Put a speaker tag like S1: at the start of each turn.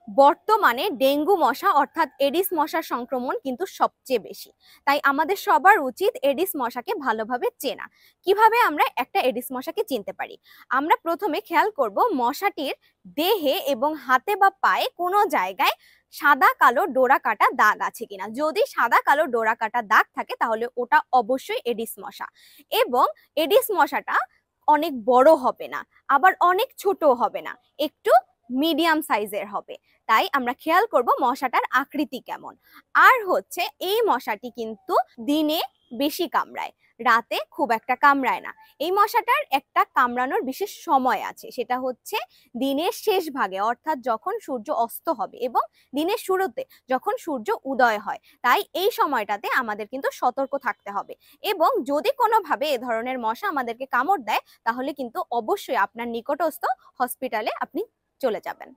S1: বর্তমানে ডেঙ্গু মশা অর্থাৎ এডিস মশার সংক্রমণ কিন্তু সবচেয়ে বেশি। তাই আমাদের সবার উচিত এডিস মশাকে ভালোভাবে চেনা। কিভাবে আমরা একটা এডিস মশাকে চিনতে পারি? আমরা প্রথমে খেয়াল করব মশাটির দেহে এবং হাতে বা পায়ে কোনো জায়গায় সাদা কালো ডোরা কাটা দাগ আছে কিনা। যদি সাদা কালো ডোরা কাটা দাগ থাকে তাহলে ওটা অবশ্যই এডিস মশা। এবং এডিস মশাটা অনেক বড় হবে না, আবার অনেক ছোট হবে না, একটু মিডিয়াম সাইজের হবে। তাই আমরা খেয়াল করব মশাটার আকৃতি কেমন। আর হচ্ছে এই মশাটি কিন্তু দিনে বেশি কামড়ায়, রাতে খুব একটা কামড়ায় না। এই মশাটার একটা কামড়ানোর বিশেষ সময় আছে, সেটা হচ্ছে দিনের শেষ ভাগে, অর্থাৎ যখন সূর্য অস্ত হবে, এবং দিনের শুরুতে যখন সূর্য উদয় হয়। তাই এই সময়টাতে আমাদের কিন্তু সতর্ক থাকতে হবে। এবং যদি কোনোভাবে এ ধরনের মশা আমাদেরকে কামড় দেয় তাহলে কিন্তু অবশ্যই আপনার নিকটস্থ হসপিটালে আপনি চলে যাবেন।